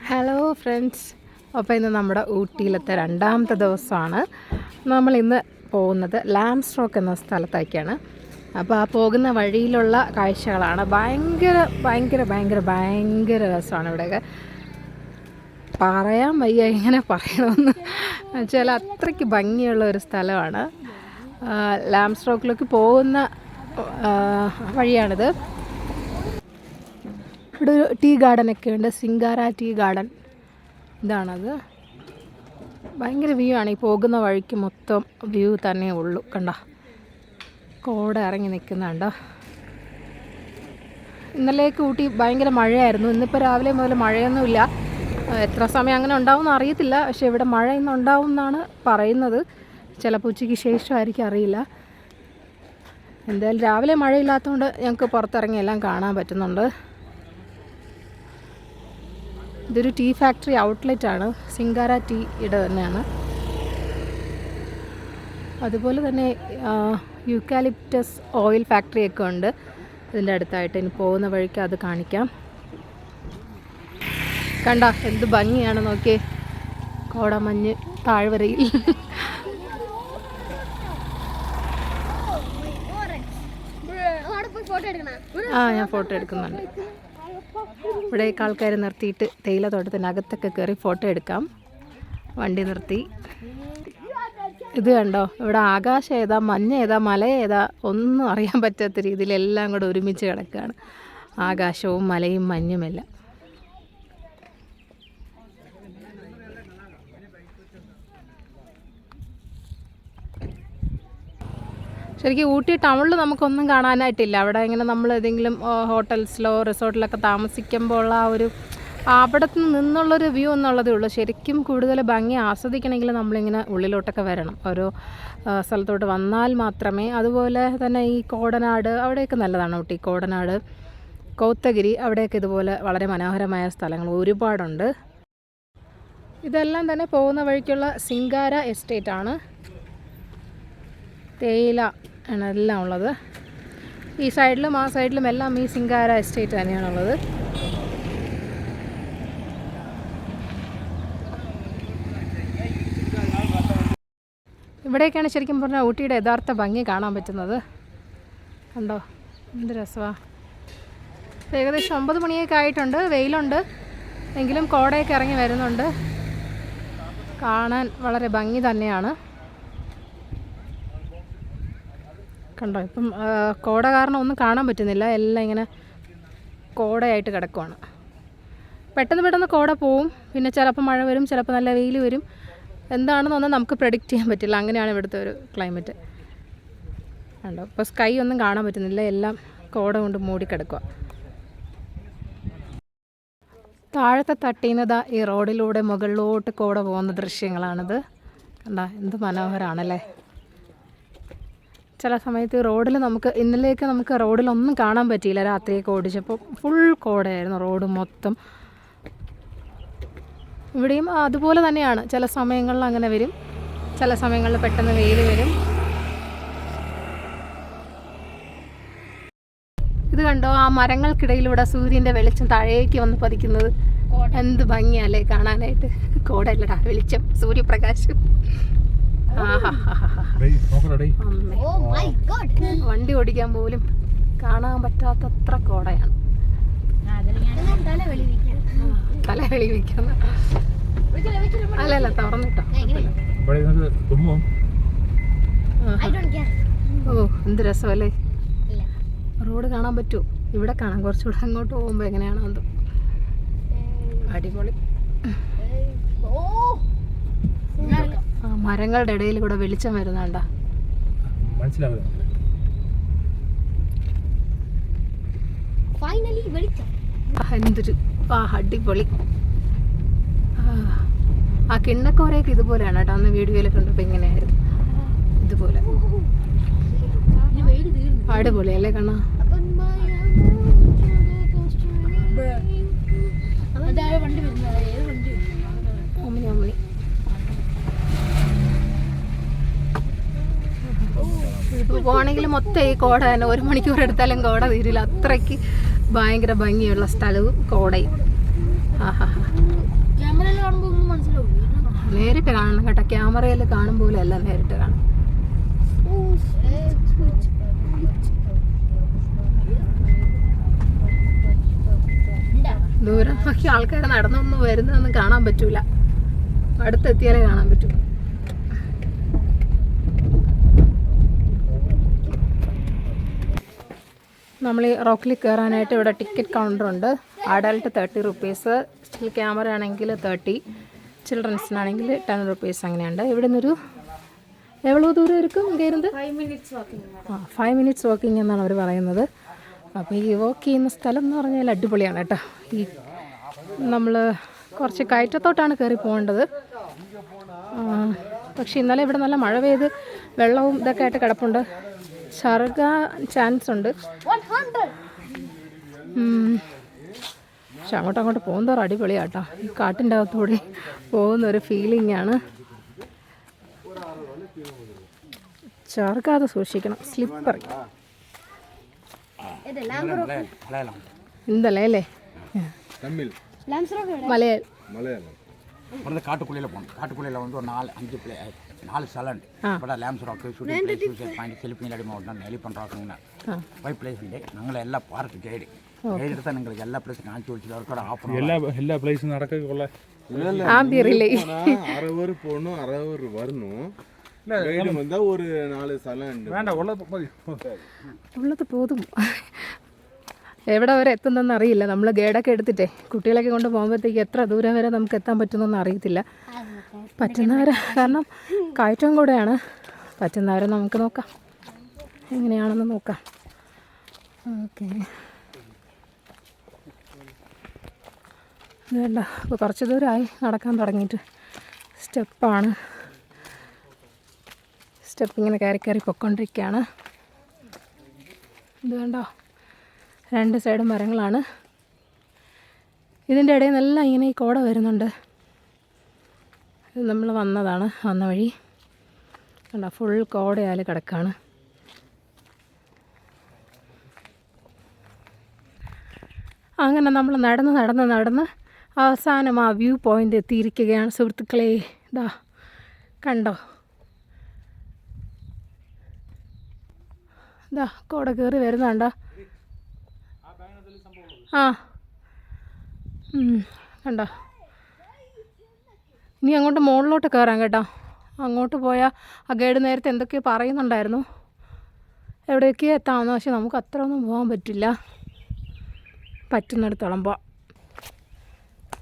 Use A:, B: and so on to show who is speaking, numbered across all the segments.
A: Hello friends, അപ്പോൾ ഇന്ന് നമ്മുടെ ഊട്ടിയിലത്തെ രണ്ടാമത്തെ ദിവസമാണ്. നമ്മളിന്ന് പോകുന്നത് ലാംസ് റോക്ക് എന്ന സ്ഥലത്തേക്കാണ്. അപ്പോൾ ആ പോകുന്ന വഴിയിലുള്ള കാഴ്ചകളാണ്. ഭയങ്കര രസമാണ്. ഇവിടെയൊക്കെ പറയാൻ വയ്യ, എങ്ങനെ പറയണമെന്ന് വെച്ചാൽ അത്രയ്ക്ക് ഭംഗിയുള്ള ഒരു സ്ഥലമാണ്. ലാംസ് റോക്കിലേക്ക് പോകുന്ന വഴിയാണിത്. ഇവിടെ ഒരു ടീ ഗാർഡനൊക്കെ ഉണ്ട്, സിംഗാര ടീ ഗാർഡൻ. ഇതാണത്. ഭയങ്കര വ്യൂ ആണ്. ഈ പോകുന്ന വഴിക്ക് മൊത്തം വ്യൂ തന്നെ ഉള്ളൂ. കണ്ട, കോട ഇറങ്ങി നിൽക്കുന്നുണ്ടോ. ഇന്നലേക്ക് ഊട്ടി ഭയങ്കര മഴയായിരുന്നു. ഇന്നിപ്പോൾ രാവിലെ മുതൽ മഴയൊന്നുമില്ല. എത്ര സമയം അങ്ങനെ ഉണ്ടാവും എന്ന് അറിയത്തില്ല. പക്ഷേ ഇവിടെ മഴ ഇന്ന് ഉണ്ടാവും എന്നാണ് പറയുന്നത്. ചിലപ്പോൾ ഉച്ചയ്ക്ക് ശേഷമായിരിക്കും, അറിയില്ല. എന്തായാലും രാവിലെ മഴയില്ലാത്തതുകൊണ്ട് ഞങ്ങൾക്ക് പുറത്തിറങ്ങി എല്ലാം കാണാൻ പറ്റുന്നുണ്ട്. ഇതൊരു ടീ ഫാക്ടറി ഔട്ട്ലെറ്റ് ആണ്. സിംഗാര ടീയുടെ തന്നെയാണ്. അതുപോലെ തന്നെ യൂക്കാലിപ്റ്റസ് ഓയിൽ ഫാക്ടറിയൊക്കെ ഉണ്ട് ഇതിൻ്റെ അടുത്തായിട്ട്. ഇനി പോകുന്ന വഴിക്ക് അത് കാണിക്കാം. കണ്ട എന്ത് ഭംഗിയാണ് നോക്കിയേ, കോടമഞ്ഞ് താഴ്വരയിൽ. ഞാൻ ഫോട്ടോ എടുക്കുന്നുണ്ട്. ഇവിടേക്ക് ആൾക്കാർ നിർത്തിയിട്ട് തേയില തോട്ടത്തിനകത്തൊക്കെ കയറി ഫോട്ടോ എടുക്കാം. വണ്ടി നിർത്തി. ഇത് കണ്ടോ, ഇവിടെ ആകാശം ഏതാ, മഞ്ഞ് ഏതാ, മല ഏതാ ഒന്നും അറിയാൻ പറ്റാത്ത രീതിയിൽ എല്ലാം കൂടെ ഒരുമിച്ച് കിടക്കുകയാണ്. ആകാശവും മലയും മഞ്ഞുമെല്ലാം. ശരിക്കും ഊട്ടി ടൗണിൽ നമുക്കൊന്നും കാണാനായിട്ടില്ല. അവിടെ ഇങ്ങനെ നമ്മൾ ഏതെങ്കിലും ഹോട്ടൽസിലോ റിസോർട്ടിലൊക്കെ താമസിക്കുമ്പോൾ ഉള്ള ആ ഒരു അവിടെ നിന്നുള്ളൊരു വ്യൂ എന്നുള്ളതേ ഉള്ളൂ. ശരിക്കും കൂടുതൽ ഭംഗി ആസ്വദിക്കണമെങ്കിൽ നമ്മളിങ്ങനെ ഉള്ളിലോട്ടൊക്കെ വരണം. ഓരോ സ്ഥലത്തോട്ട് വന്നാൽ മാത്രമേ. അതുപോലെ തന്നെ ഈ കോടനാട് അവിടെയൊക്കെ നല്ലതാണ്. ഊട്ടി കോടനാട്, കോത്തഗിരി, അവിടെയൊക്കെ ഇതുപോലെ വളരെ മനോഹരമായ സ്ഥലങ്ങൾ ഒരുപാടുണ്ട്. ഇതെല്ലാം തന്നെ പോകുന്ന വഴിക്കുള്ള സിംഗാര എസ്റ്റേറ്റ് ആണ്. തേയില ആണ് എല്ലാം ഉള്ളത്. ഈ സൈഡിലും ആ സൈഡിലും എല്ലാം ഈ സിംഗാര എസ്റ്റേറ്റ് തന്നെയാണുള്ളത്. ഇവിടേക്കാണ് ശരിക്കും പറഞ്ഞാൽ ഊട്ടിയുടെ യഥാർത്ഥ ഭംഗി കാണാൻ പറ്റുന്നത്. കണ്ടോ എന്ത് രസമാണ്. ഏകദേശം 9 മണിയൊക്കെ ആയിട്ടുണ്ട്. വെയിലുണ്ട്, എങ്കിലും കോടയൊക്കെ ഇറങ്ങി വരുന്നുണ്ട്. കാണാൻ വളരെ ഭംഗി തന്നെയാണ്. കണ്ടോ, ഇപ്പം കോട കാരണം ഒന്നും കാണാൻ പറ്റുന്നില്ല. എല്ലാം ഇങ്ങനെ കോടയായിട്ട് കിടക്കുവാണ്. പെട്ടെന്ന് കോട പോവും. പിന്നെ ചിലപ്പോൾ മഴ വരും, ചിലപ്പോൾ നല്ല വെയിൽ വരും. എന്താണെന്നൊന്നും നമുക്ക് പ്രെഡിക്റ്റ് ചെയ്യാൻ പറ്റില്ല. അങ്ങനെയാണ് ഇവിടുത്തെ ഒരു ക്ലൈമറ്റ്. കണ്ടോ, ഇപ്പോൾ സ്കൈ ഒന്നും കാണാൻ പറ്റുന്നില്ല. എല്ലാം കോട കൊണ്ട് മൂടിക്കിടക്കുക. താഴത്തെ തട്ടിയുന്നത് ഈ റോഡിലൂടെ മുകളിലോട്ട് കോട പോകുന്ന ദൃശ്യങ്ങളാണിത്. കണ്ടോ എന്ത് മനോഹരമാണല്ലേ. ചില സമയത്ത് റോഡിൽ ഇന്നലെയൊക്കെ നമുക്ക് റോഡിലൊന്നും കാണാൻ പറ്റിയില്ല. രാത്രിയൊക്കെ ഓടിച്ചപ്പോൾ ഫുൾ കോടയായിരുന്നു റോഡ് മൊത്തം. ഇവിടെയും അതുപോലെ തന്നെയാണ്. ചില സമയങ്ങളിൽ അങ്ങനെ വരും, ചില സമയങ്ങളിൽ പെട്ടെന്ന് വെയിൽ വരും. ഇത് കണ്ടോ, ആ മരങ്ങൾക്കിടയിലൂടെ സൂര്യൻ്റെ വെളിച്ചം താഴേക്ക് വന്ന് പതിക്കുന്നത്. എന്ത് ഭംഗിയല്ലേ കാണാനായിട്ട്. കോടയല്ലടാ, വെളിച്ചം, സൂര്യപ്രകാശം. വണ്ടി ഓടിക്കാൻ പോലും കാണാൻ പറ്റാത്തത്ര കോടയാണ്. തലവെളി വയ്ക്കുന്ന അല്ലല്ല, തുറന്നിട്ടോ. ഓ എന്ത് രസമല്ലേ. റോഡ് കാണാൻ പറ്റുമോ? ഇവിടെ കാണാം. കുറച്ചുകൂടെ അങ്ങോട്ട് പോകുമ്പോൾ എങ്ങനെയാണോ എന്തോ. അടിപൊളി. മരങ്ങളുടെ ഇടയിൽ കൂടെ വെളിച്ചം വരുന്നുണ്ടോ? എന്തൊരു അടിപൊളി. ആ കിണ്ണക്കോരയൊക്കെ ഇതുപോലെയാണ് കേട്ടോ. അന്ന് വീഡിയോയിൽ കണ്ടപ്പോൾ ഇങ്ങനെയായിരുന്നു. ഇതുപോലെ അടിപൊളിയല്ലേ കാണാ. പോകണമെങ്കിൽ മൊത്തം ഈ കോട തന്നെ. 1 മണിക്കൂർ എടുത്താലും കോട തീരില്ല. അത്രയ്ക്ക് ഭയങ്കര ഭംഗിയുള്ള സ്ഥലവും കോടയും. നേരിട്ട് കാണണം കേട്ടോ, ക്യാമറയിൽ കാണും പോലെ അല്ല നേരിട്ട് കാണും. ദൂരം നോക്കി ആൾക്കാർ നടന്നൊന്നും വരുന്നതൊന്നും കാണാൻ പറ്റൂല, അടുത്തെത്തിയാലേ കാണാൻ പറ്റൂ. നമ്മൾ ഈ റോക്കിൽ കയറാനായിട്ട് ഇവിടെ ടിക്കറ്റ് കൗണ്ടറുണ്ട്. അഡൽട്ട് 30 റുപ്പീസ്, സ്റ്റിൽ ക്യാമറ ആണെങ്കിൽ 30, ചിൽഡ്രൻസിനാണെങ്കിൽ 10 റുപ്പീസ് അങ്ങനെയുണ്ട്. ഇവിടെ നിന്നൊരു എவ்வளோ ദൂരം ഇരിക്കും കയറുന്നത്? 5 മിനിറ്റ്സ് വാക്കിംഗ് എന്നാണ് അവർ പറയുന്നത്. അപ്പോൾ ഈ വാക്ക് ചെയ്യുന്ന സ്ഥലം എന്ന് പറഞ്ഞാൽ അടിപൊളിയാണ് കേട്ടോ. ഈ നമ്മൾ കുറച്ച് കയറ്റത്തോട്ടാണ് കയറി പോകേണ്ടത്. പക്ഷേ ഇന്നലെ ഇവിടെ നല്ല മഴ പെയ്ത് വെള്ളവും ഇതൊക്കെ ആയിട്ട് കിടപ്പുണ്ട്, ചറുകാൻ ചാൻസ് ഉണ്ട്. പക്ഷെ അങ്ങോട്ട് പോകുന്നതോറും അടിപൊളിയാട്ടോ. ഈ കാട്ടിൻ്റെ അകത്തൂടെ പോകുന്നൊരു ഫീലിംഗ് ആണ്. ചറുകാതെ സൂക്ഷിക്കണം, സ്ലിപ്പർ. എന്തല്ലേ അല്ലേ
B: மலையாளம் காட்டுக்குள்ளே போகணும். காட்டுக்குள்ளே வந்து ஒரு 4 സ്ഥലമുണ്ട്. ഇവിടെ Lamb's rock, shooting place, suicide point, ഫിലിപ്പീനിലടി മൗണ്ടൻ, എലിഫന്റ് റോക്ക്, 5 പ്ലേസ് ഉണ്ട്. ഞങ്ങളെല്ലാ പാർക്ക് ഗൈഡ് എടുത്താൽ നിങ്ങൾക്ക് എല്ലാ പ്ലേസും കാണിച്ചു കൊടുത്തിട്ട് അവർക്കോട് എല്ലാ പ്ലേസും നടക്കൊള്ള
C: 60 போகணும், 60 வரணும். ஒரு 4 സ്ഥലം ഉണ്ട്.
B: വേണ്ട,
A: ഉള്ളത് പോതും. എവിടെ വരെ എത്തുന്നതെന്ന് അറിയില്ല. നമ്മൾ ഗൈഡൊക്കെ എടുത്തിട്ടേ കുട്ടികളൊക്കെ കൊണ്ട് പോകുമ്പോഴത്തേക്ക് എത്ര ദൂരം വരെ നമുക്ക് എത്താൻ പറ്റുന്നൊന്നും അറിയത്തില്ല. പറ്റുന്നവരെ, കാരണം കയറ്റവും കൂടെയാണ്, പറ്റുന്നവരെ നമുക്ക് നോക്കാം, എങ്ങനെയാണെന്ന് നോക്കാം. ഓക്കെ, വേണ്ട. ഇപ്പോൾ കുറച്ച് ദൂരമായി നടക്കാൻ തുടങ്ങിയിട്ട്. സ്റ്റെപ്പാണ്, സ്റ്റെപ്പ് ഇങ്ങനെ കയറി പൊയ്ക്കൊണ്ടിരിക്കുകയാണ്. ഇത് കണ്ടോ, 2 സൈഡും മരങ്ങളാണ്. ഇതിൻ്റെ ഇടയിൽ നിന്നെല്ലാം ഇങ്ങനെ ഈ കോട വരുന്നുണ്ട്. ഇത് നമ്മൾ വന്ന വഴി കണ്ടോ, ഫുൾ കോടയാൽ കിടക്കാണ്. അങ്ങനെ നമ്മൾ നടന്ന് അവസാനം ആ വ്യൂ പോയിൻ്റ് എത്തിയിരിക്കുകയാണ് സുഹൃത്തുക്കളെ. ഇതാ കണ്ടോ, ഇതാ കോട കയറി വരുന്നുണ്ടോ? കണ്ടോ. ഇനി അങ്ങോട്ട് മുകളിലോട്ട് കയറാം കേട്ടോ. അങ്ങോട്ട് പോയാൽ ആ ഗൈഡ് നേരത്തെ എന്തൊക്കെയോ പറയുന്നുണ്ടായിരുന്നു, എവിടെയൊക്കെയോ എത്താമെന്ന്. പക്ഷെ നമുക്ക് അത്ര ഒന്നും പോകാൻ പറ്റില്ല, പറ്റുന്നിടത്തോളം പോവാം.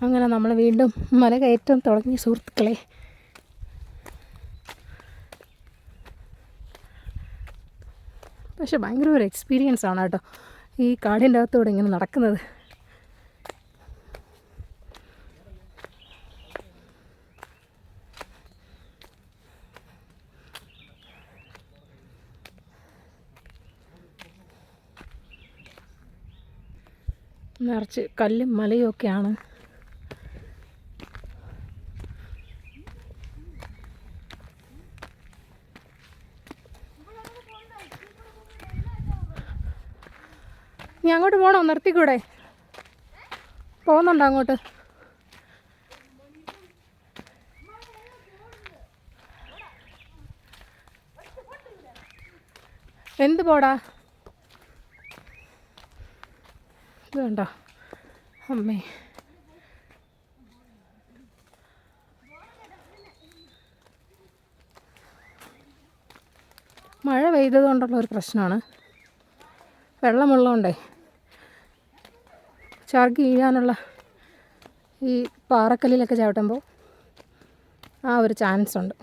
A: അങ്ങനെ നമ്മൾ വീണ്ടും മല കയറ്റം തുടങ്ങി സുഹൃത്തുക്കളെ. പക്ഷെ ഭയങ്കര ഒരു എക്സ്പീരിയൻസ് ആണ് കേട്ടോ ഈ കാടിൻ്റെ അകത്തൂടെ ഇങ്ങനെ നടക്കുന്നത്. നിറച്ച് കല്ലും മലയും ഒക്കെയാണ്. നീ അങ്ങോട്ട് പോകണോ? നിർത്തിക്കൂടെ? പോകുന്നുണ്ടോ അങ്ങോട്ട്? എന്ത് പോടാ? ഇത് കണ്ടോ അമ്മേ, മഴ പെയ്തത് കൊണ്ടുള്ള ഒരു പ്രശ്നമാണ്. വെള്ളമുള്ളതുകൊണ്ടേ ചറുകി വീഴാനുള്ള ഈ പാറക്കല്ലിലൊക്കെ ചവിട്ടുമ്പോൾ ആ ഒരു ചാൻസ് ഉണ്ട്.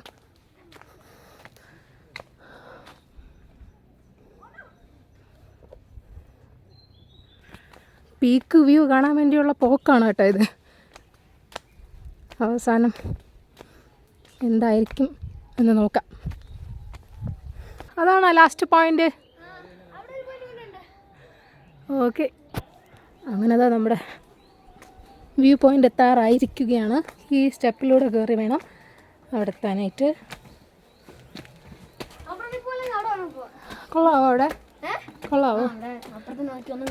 A: പീക്ക് വ്യൂ കാണാൻ വേണ്ടിയുള്ള പോക്കാണ് കേട്ടോ ഇത്. അവസാനം എന്തായിരിക്കും എന്ന് നോക്കാം. അതാണോ ലാസ്റ്റ് പോയിൻ്റ്? ഓക്കെ, അങ്ങനെ അതാ നമ്മുടെ വ്യൂ പോയിൻ്റ് എത്താറായിരിക്കുകയാണ്. ഈ സ്റ്റെപ്പിലൂടെ കയറി വേണം അവിടെ എത്താനായിട്ട്. കൊള്ളാവോ അവിടെ? കൊള്ളാവോ? ഒന്നും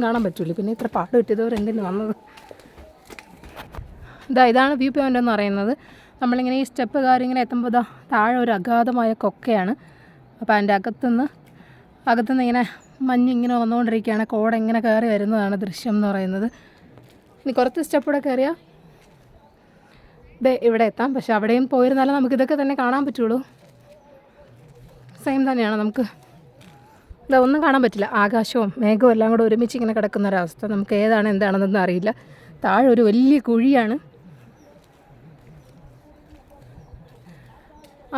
A: കാണാൻ പറ്റില്ല. പിന്നെ ഇത്ര പാട്ട് കിട്ടിയതവർ എന്തിനു വന്നത്? ഇതാണ് വ്യൂ പോയിൻ്റ് എന്ന് പറയുന്നത്. നമ്മളിങ്ങനെ ഈ സ്റ്റെപ്പ് കയറി ഇങ്ങനെ എത്തുമ്പോൾ താഴെ ഒരു അഗാധമായ കൊക്കയാണ്. അപ്പോൾ അതിൻ്റെ അകത്തുനിന്ന് ഇങ്ങനെ മഞ്ഞിങ്ങനെ വന്നുകൊണ്ടിരിക്കുകയാണ്. കോട ഇങ്ങനെ കയറി വരുന്നതാണ് ദൃശ്യം എന്ന് പറയുന്നത്. ഇനി കുറച്ച് സ്റ്റെപ്പ് കൂടെ കയറിയാൽ ഇവിടെ എത്താം. പക്ഷെ അവിടെയും പോയിരുന്നാലും നമുക്കിതൊക്കെ തന്നെ കാണാൻ പറ്റുള്ളൂ. സെയിം തന്നെയാണ്. നമുക്ക് ഒന്നും കാണാൻ പറ്റില്ല. ആകാശവും മേഘവും എല്ലാം കൂടെ ഒരുമിച്ച് ഇങ്ങനെ കിടക്കുന്നൊരവസ്ഥ. നമുക്ക് ഏതാണ് എന്താണെന്നൊന്നും അറിയില്ല. താഴെ ഒരു വലിയ കുഴിയാണ്.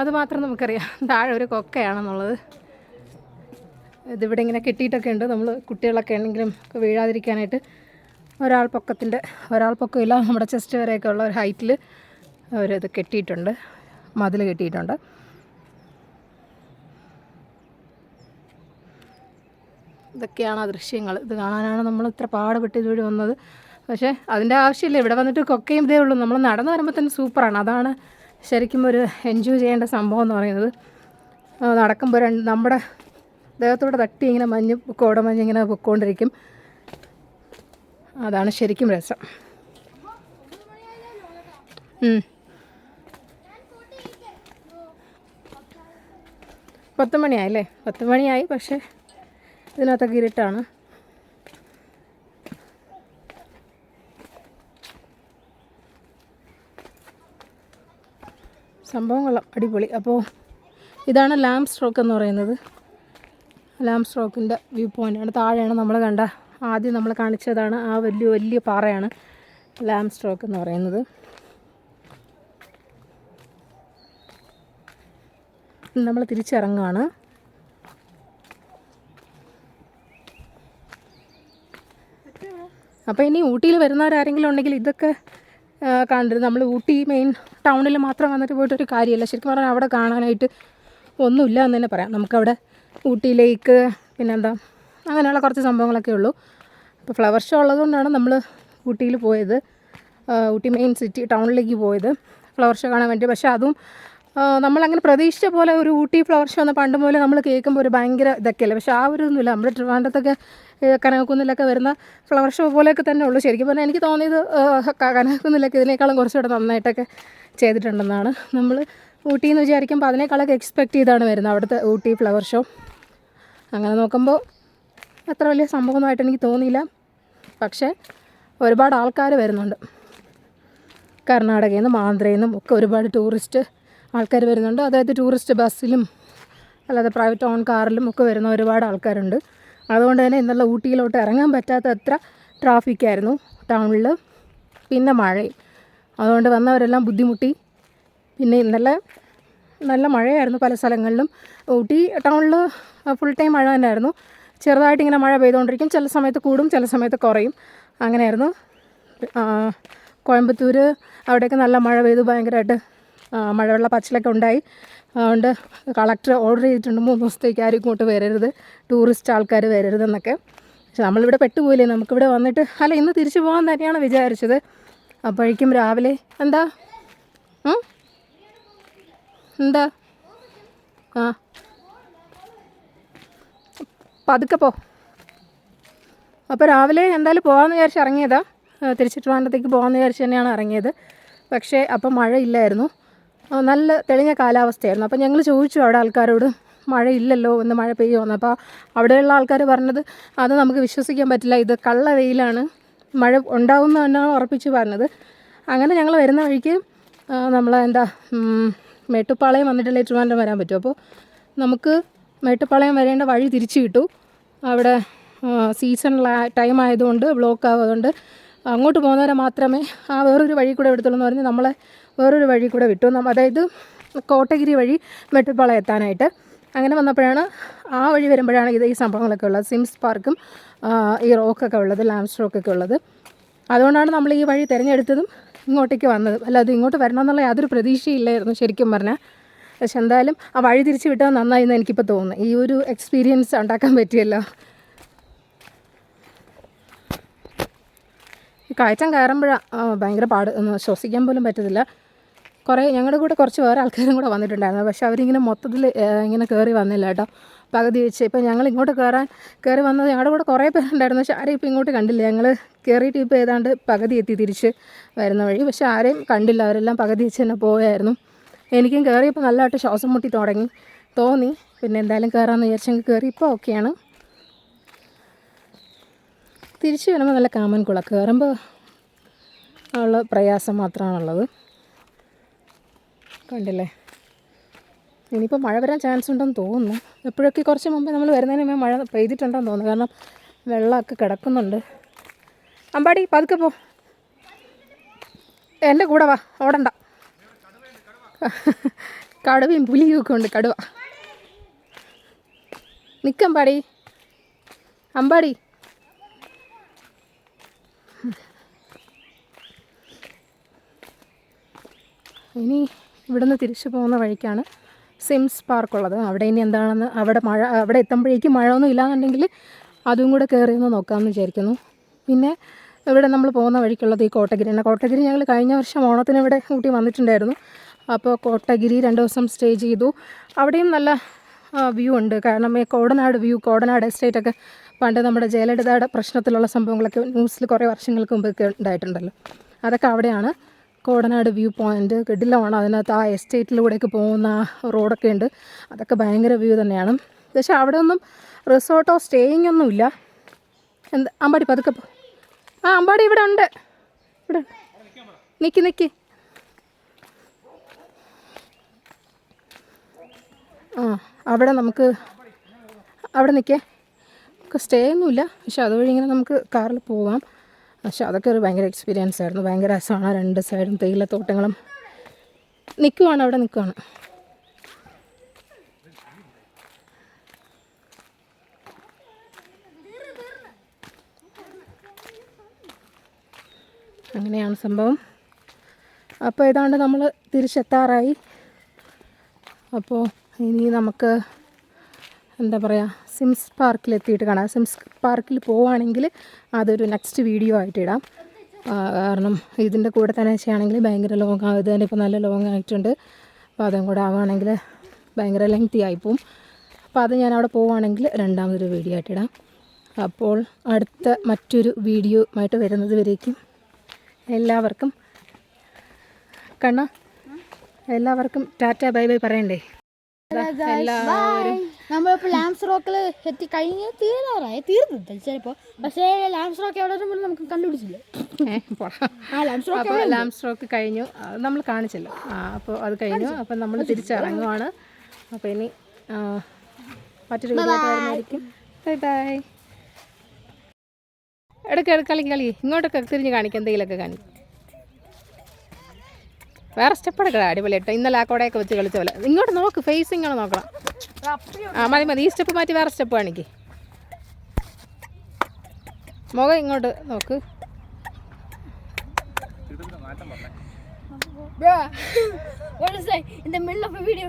A: അതുമാത്രം നമുക്കറിയാം, താഴെ ഒരു കൊക്കയാണെന്നുള്ളത്. ഇതിവിടെ ഇങ്ങനെ കെട്ടിയിട്ടൊക്കെ ഉണ്ട്. നമ്മൾ കുട്ടികളൊക്കെ ഉണ്ടെങ്കിലും വീഴാതിരിക്കാനായിട്ട് ഒരാൾ പൊക്കമില്ല, നമ്മുടെ ചെസ്റ്റ് വരെയൊക്കെ ഉള്ള ഒരു ഹൈറ്റിൽ അവരത് കെട്ടിയിട്ടുണ്ട്, മതിൽ കെട്ടിയിട്ടുണ്ട്. ഇതൊക്കെയാണ് ആ ദൃശ്യങ്ങൾ. ഇത് കാണാനാണ് നമ്മൾ ഇത്ര പാടുപെട്ട് ഇതുവഴി വന്നത്. പക്ഷേ അതിൻ്റെ ആവശ്യമില്ല. ഇവിടെ വന്നിട്ട് കൊക്കയും ഇതേ ഉള്ളൂ. നമ്മൾ നടന്നു വരുമ്പോൾ തന്നെ സൂപ്പറാണ്. അതാണ് ശരിക്കും ഒരു എൻജോയ് ചെയ്യേണ്ട സംഭവം എന്ന് പറയുന്നത്. നടക്കുമ്പോൾ നമ്മുടെ ദേഹത്തോടെ തട്ടി ഇങ്ങനെ കോടമഞ്ഞ് ഇങ്ങനെ പൊയ്ക്കൊണ്ടിരിക്കും. അതാണ് ശരിക്കും രസം. 10 മണിയായല്ലേ? 10 മണിയായി. പക്ഷേ ഇതിനകത്തൊക്കെ ഇരുട്ടാണ്. സംഭവം കൊള്ളാം, അടിപൊളി. അപ്പോൾ ഇതാണ് ലാംബ് സ്ട്രോക്ക് എന്ന് പറയുന്നത്. ലാംബ് സ്ട്രോക്കിൻ്റെ വ്യൂ പോയിൻ്റാണ്. താഴെയാണ് നമ്മൾ ആദ്യം നമ്മൾ കാണിച്ചതാണ്. ആ വലിയ പാറയാണ് ലാംബ് സ്ട്രോക്ക് എന്ന് പറയുന്നത്. നമ്മൾ തിരിച്ചിറങ്ങുകയാണ്. അപ്പോൾ ഇനി ഊട്ടിയിൽ വരുന്നവരാരെങ്കിലും ഉണ്ടെങ്കിൽ ഇതൊക്കെ കണ്ടിരുന്നു. നമ്മൾ ഊട്ടി മെയിൻ ടൗണിൽ മാത്രം വന്നിട്ട് പോയിട്ടൊരു കാര്യമല്ല. ശരിക്കും പറഞ്ഞാൽ അവിടെ കാണാനായിട്ട് ഒന്നുമില്ല എന്ന് തന്നെ പറയാം. നമുക്കവിടെ ഊട്ടി ലേക്ക് പിന്നെന്താ അങ്ങനെയുള്ള കുറച്ച് സംഭവങ്ങളൊക്കെ ഉള്ളൂ. അപ്പോൾ ഫ്ലവർ ഷോ ഉള്ളതുകൊണ്ടാണ് നമ്മൾ ഊട്ടിയിൽ പോയത്, ഊട്ടി മെയിൻ സിറ്റി ടൗണിലേക്ക് പോയത് ഫ്ലവർ ഷോ കാണാൻ വേണ്ടി. പക്ഷേ അതും നമ്മളങ്ങനെ പ്രതീക്ഷിച്ച പോലെ ഒരു ഊട്ടി ഫ്ലവർ ഷോ എന്ന പണ്ട് പോലെ നമ്മൾ കേൾക്കുമ്പോൾ ഒരു ഭയങ്കര ഇതൊക്കെയല്ലേ. പക്ഷേ ആ ഒരു ഒന്നുമില്ല. നമ്മുടെ ട്രിവാൻഡ്രത്തൊക്കെ കനകക്കുന്നിലൊക്കെ വരുന്ന ഫ്ലവർ ഷോ പോലെയൊക്കെ തന്നെ ഉള്ളൂ. ശരിക്കും പറഞ്ഞാൽ എനിക്ക് തോന്നിയത് കനകക്കുന്നിലൊക്കെ ഇതിനേക്കാളും കുറച്ചുകൂടെ നന്നായിട്ടൊക്കെ ചെയ്തിട്ടുണ്ടെന്നാണ്. നമ്മൾ ഊട്ടിയെന്ന് വിചാരിക്കുമ്പോൾ അതിനേക്കാളൊക്കെ എക്സ്പെക്റ്റ് ചെയ്താണ് വരുന്നത് അവിടുത്തെ ഊട്ടി ഫ്ലവർ ഷോ. അങ്ങനെ നോക്കുമ്പോൾ അത്ര വലിയ സംഭവമൊന്നുമായിട്ട് എനിക്ക് തോന്നിയില്ല. പക്ഷേ ഒരുപാട് ആൾക്കാർ വരുന്നുണ്ട്. കർണാടകയിൽ നിന്നും ആന്ധ്രയിൽ നിന്നും ഒക്കെ ഒരുപാട് ടൂറിസ്റ്റ് ആൾക്കാർ വരുന്നുണ്ട്. അതായത് ടൂറിസ്റ്റ് ബസ്സിലും അല്ലാതെ പ്രൈവറ്റ് ഓൺ കാറിലും ഒക്കെ വരുന്ന ഒരുപാട് ആൾക്കാരുണ്ട്. അതുകൊണ്ട് തന്നെ ഇന്നലെ ഊട്ടിയിലോട്ട് ഇറങ്ങാൻ പറ്റാത്ത അത്ര ട്രാഫിക്കായിരുന്നു ടൗണിൽ. പിന്നെ മഴയും, അതുകൊണ്ട് വന്നവരെല്ലാം ബുദ്ധിമുട്ടി. പിന്നെ ഇന്നലെ നല്ല മഴയായിരുന്നു പല സ്ഥലങ്ങളിലും. ഊട്ടി ടൗണിൽ ഫുൾ ടൈം മഴ തന്നെയായിരുന്നു. ചെറുതായിട്ട് ഇങ്ങനെ മഴ പെയ്തുകൊണ്ടിരിക്കും, ചില സമയത്ത് കൂടും ചില സമയത്ത് കുറയും, അങ്ങനെയായിരുന്നു. കോയമ്പത്തൂർ അവിടെയൊക്കെ നല്ല മഴ പെയ്തു, ഭയങ്കരമായിട്ട് മഴവെള്ള പച്ചിലൊക്കെ ഉണ്ടായി. അതുകൊണ്ട് കളക്ടർ ഓർഡർ ചെയ്തിട്ടുണ്ട് 3 ദിവസത്തേക്ക് ആരും ഇങ്ങോട്ട് വരരുത്, ടൂറിസ്റ്റ് ആൾക്കാർ വരരുതെന്നൊക്കെ. പക്ഷെ നമ്മളിവിടെ പെട്ടുപോയില്ലേ, നമുക്കിവിടെ വന്നിട്ട് ഇന്ന് തിരിച്ചു പോകാൻ തന്നെയാണ് വിചാരിച്ചത്. അപ്പോഴേക്കും രാവിലെ എന്താ പതുക്കെ പോ. അപ്പോൾ രാവിലെ എന്തായാലും പോകാമെന്ന് വിചാരിച്ച് ഇറങ്ങിയതാണ്, തിരിച്ച് ട്രിവാൻഡ്രത്തേക്ക് പോകാമെന്ന് വിചാരിച്ച് തന്നെയാണ് ഇറങ്ങിയത്. പക്ഷേ അപ്പം മഴയില്ലായിരുന്നു, നല്ല തെളിഞ്ഞ കാലാവസ്ഥയായിരുന്നു. അപ്പോൾ ഞങ്ങൾ ചോദിച്ചു അവിടെ ആൾക്കാരോട്, മഴയില്ലല്ലോ എന്ന്, മഴ പെയ്യുമെന്ന്. അപ്പോൾ അവിടെയുള്ള ആൾക്കാർ പറഞ്ഞത് അത് നമുക്ക് വിശ്വസിക്കാൻ പറ്റില്ല, ഇത് കള്ള വെയിലാണ്, മഴ ഉണ്ടാവുമെന്ന് തന്നെയാണ് ഉറപ്പിച്ച് പറഞ്ഞത്. അങ്ങനെ ഞങ്ങൾ വരുന്ന വഴിക്ക് മേട്ടുപ്പാളയം വന്നിട്ടല്ലേ ട്രിവാൻഡ്രം വരാൻ പറ്റും. അപ്പോൾ നമുക്ക് മേട്ടുപ്പാളയം വരേണ്ട വഴി തിരിച്ചു കിട്ടു. അവിടെ സീസൺ ടൈം ആയതുകൊണ്ട് ബ്ലോക്ക് ആയതുകൊണ്ട് അങ്ങോട്ട് പോകുന്നവരെ മാത്രമേ ആ വേറൊരു വഴി കൂടെ വിടത്തുള്ളൂ എന്ന് പറഞ്ഞ് നമ്മളെ വേറൊരു വഴി കൂടെ വിട്ടു. അതായത് കോട്ടഗിരി വഴി മേട്ടുപ്പാളയം എത്താനായിട്ട്. അങ്ങനെ വന്നപ്പോഴാണ് ആ വഴി വരുമ്പോഴാണ് ഈ സംഭവങ്ങളൊക്കെ ഉള്ളത്, സിംസ് പാർക്കും ഈ റോക്കൊക്കെ ഉള്ളത്, ലാംബ് സ്ട്രോക്കൊക്കെ ഉള്ളത്. അതുകൊണ്ടാണ് നമ്മൾ ഈ വഴി തിരഞ്ഞെടുത്തതും ഇങ്ങോട്ടേക്ക് വന്നതും. അല്ലാതെ ഇങ്ങോട്ട് വരണമെന്നുള്ള യാതൊരു പ്രതീക്ഷയില്ലായിരുന്നു ശരിക്കും പറഞ്ഞാൽ. പക്ഷെ എന്തായാലും ആ വഴി തിരിച്ച് വിട്ടാൽ നന്നായി എന്ന് എനിക്കിപ്പോൾ തോന്നുന്നു. ഈ ഒരു എക്സ്പീരിയൻസ് ഉണ്ടാക്കാൻ പറ്റിയല്ലോ. ഈ കയറ്റം കയറുമ്പോഴാണ് ഭയങ്കര പാട്, ശ്വസിക്കാൻ പോലും പറ്റത്തില്ല. ഞങ്ങളുടെ കൂടെ കുറച്ച് വേറെ ആൾക്കാരും കൂടെ വന്നിട്ടുണ്ടായിരുന്നു. പക്ഷെ അവരിങ്ങനെ മൊത്തത്തിൽ ഇങ്ങനെ കയറി വന്നില്ല കേട്ടോ, പകുതി വെച്ച്. ഇപ്പം ഞങ്ങൾ ഇങ്ങോട്ട് കയറി വന്നത് ഞങ്ങളുടെ കൂടെ കുറേ പേരുണ്ടായിരുന്നു. പക്ഷെ ആരെയും ഇപ്പം ഇങ്ങോട്ട് കണ്ടില്ല. ഞങ്ങൾ കയറിയിട്ട് ഇപ്പോൾ ഏതാണ്ട് പകുതി എത്തി തിരിച്ച് വരുന്ന വഴി. പക്ഷെ ആരെയും കണ്ടില്ല, അവരെല്ലാം പകുതി വെച്ച് തന്നെ പോയായിരുന്നു. എനിക്കും കയറിയപ്പോൾ നല്ലതായിട്ട് ശ്വാസം മുട്ടി തോന്നി. പിന്നെ എന്തായാലും കയറാമെന്ന് വിചാരിച്ചെങ്കിൽ കയറി. ഇപ്പോൾ ഓക്കെയാണ്. തിരിച്ച് വരുമ്പോൾ നല്ല കാമൻ കുള, കയറുമ്പോൾ ഉള്ള പ്രയാസം മാത്രമാണുള്ളത്. കണ്ടില്ലേ? ഇനിയിപ്പോൾ മഴ വരാൻ ചാൻസ് ഉണ്ടെന്ന് തോന്നുന്നു. എപ്പോഴൊക്കെ കുറച്ച് മുമ്പ് നമ്മൾ വരുന്നതിന് മുമ്പേ മഴ പെയ്തിട്ടുണ്ടെന്ന് തോന്നുന്നു. കാരണം വെള്ളമൊക്കെ കിടക്കുന്നുണ്ട്. അമ്പാടി പതുക്കെ പോ, എൻ്റെ കൂടെ വാ, ഓടണ്ട. കടുവയും പുലിയും ഒക്കെ ഉണ്ട്. കടുവ നിൽക്കമ്പാടി, അമ്പാടി. ഇനി ഇവിടുന്ന് തിരിച്ചു പോകുന്ന വഴിക്കാണ് സിംസ് പാർക്കുള്ളത്. അവിടെ ഇനി എന്താണെന്ന് അവിടെ എത്തുമ്പോഴേക്കും മഴയൊന്നും ഇല്ലാന്നുണ്ടെങ്കിൽ അതും കൂടെ കയറിയൊന്ന് നോക്കാമെന്ന് വിചാരിക്കുന്നു. പിന്നെ ഇവിടെ നമ്മൾ പോകുന്ന വഴിക്കുള്ളത് ഈ കോട്ടഗിരിയാണ്. കോട്ടഗിരി ഞങ്ങൾ കഴിഞ്ഞ വർഷം ഓണത്തിന് ഇവിടെ ഊട്ടി വന്നിട്ടുണ്ടായിരുന്നു. അപ്പോൾ കോട്ടഗിരി 2 ദിവസം സ്റ്റേ ചെയ്തു. അവിടെയും നല്ല വ്യൂ ഉണ്ട്. കാരണം ഈ കോടനാട് എസ്റ്റേറ്റൊക്കെ പണ്ട് നമ്മുടെ ജയലളിതയുടെ പ്രശ്നത്തിലുള്ള സംഭവങ്ങളൊക്കെ ന്യൂസിൽ കുറേ വർഷങ്ങൾക്ക് മുമ്പൊക്കെ ഉണ്ടായിട്ടുണ്ടല്ലോ. അതൊക്കെ അവിടെയാണ്. കോടനാട് വ്യൂ പോയിൻ്റ് കിടിലമാണ്. അതിനകത്ത് ആ എസ്റ്റേറ്റിലൂടെയൊക്കെ പോകുന്ന റോഡൊക്കെ ഉണ്ട്. അതൊക്കെ ഭയങ്കര വ്യൂ തന്നെയാണ്. പക്ഷേ അവിടെ ഒന്നും റിസോർട്ടോ സ്റ്റേയിങ് ഒന്നുമില്ല. അമ്പാടി പതുക്കെ പോ. അമ്പാടി ഇവിടെ ഉണ്ട്. നിൽക്കി. അവിടെ നമുക്ക് അവിടെ സ്റ്റേ ഒന്നുമില്ല. പക്ഷെ അതുവഴി ഇങ്ങനെ നമുക്ക് കാറിൽ പോവാം. പക്ഷെ അതൊക്കെ ഒരു ഭയങ്കര എക്സ്പീരിയൻസ് ആയിരുന്നു. ഭയങ്കര രസമാണ്. 2 സൈഡും തേയിലത്തോട്ടങ്ങളും. അവിടെ നിൽക്കുവാണ്. അങ്ങനെയാണ് സംഭവം. അപ്പോൾ ഏതാണ്ട് നമ്മൾ തിരിച്ചെത്താറായി. അപ്പോൾ ഇനി നമുക്ക് എന്താ പറയുക, സിംസ് പാർക്കിൽ എത്തിയിട്ട് കാണാം. സിംസ് പാർക്കിൽ പോവുകയാണെങ്കിൽ അതൊരു നെക്സ്റ്റ് വീഡിയോ ആയിട്ട് ഇടാം. കാരണം ഇതിൻ്റെ കൂടെ തന്നെ ചെയ്യുകയാണെങ്കിൽ ഭയങ്കര ലോങ് ആകും. ഇത് തന്നെ ഇപ്പോൾ നല്ല ലോങ് ആയിട്ടുണ്ട്. അപ്പോൾ അതും കൂടെ ആവുകയാണെങ്കിൽ ഭയങ്കര ലെങ്തി ആയിപ്പോവും. അപ്പോൾ അത് ഞാൻ അവിടെ പോവുകയാണെങ്കിൽ രണ്ടാമതൊരു വീഡിയോ ആയിട്ട് ഇടാം. അപ്പോൾ അടുത്ത മറ്റൊരു വീഡിയോ ആയിട്ട് വരുന്നത് വരേക്കും എല്ലാവർക്കും ടാറ്റ ബൈ ബൈ പറയണ്ടേ?
D: നമ്മളിപ്പോൾ ലാംസ് റോക്കിൽ എത്തി കഴിഞ്ഞ് തീർന്നില്ല ചിലപ്പോൾ. പക്ഷേ ലാംസ് റോക്ക് എവിടെ നമുക്ക് കണ്ടുപിടിച്ചില്ല.
A: ലാംസ് റോക്ക് കഴിഞ്ഞു, നമ്മൾ കാണിച്ചല്ലോ. അപ്പോൾ അത് കഴിഞ്ഞു. അപ്പം നമ്മൾ തിരിച്ചിറങ്ങുവാണ്. അപ്പോൾ ഇനി മറ്റൊരു വീഡിയോ ആയിരിക്കും. Bye bye. കളി ഇങ്ങോട്ടൊക്കെ തിരിഞ്ഞ് കാണിക്കാം. എന്തെങ്കിലുമൊക്കെ കാണിക്കും. വേറെ സ്റ്റെപ്പെടുക്കട അടിപൊളിയായിട്ട്. ഇന്നലെ ആ കോടയൊക്കെ വെച്ച് കളിച്ച പോലെ. ഇങ്ങോട്ട് നോക്ക്, ഫേസ് ഇങ്ങനെ നോക്കണം. മതി. ഈ സ്റ്റെപ്പ് മാറ്റി വേറെ സ്റ്റെപ്പ് കാണിക്ക്. മുഖം ഇങ്ങോട്ട് നോക്ക്.
D: What is that? In the middle of a video.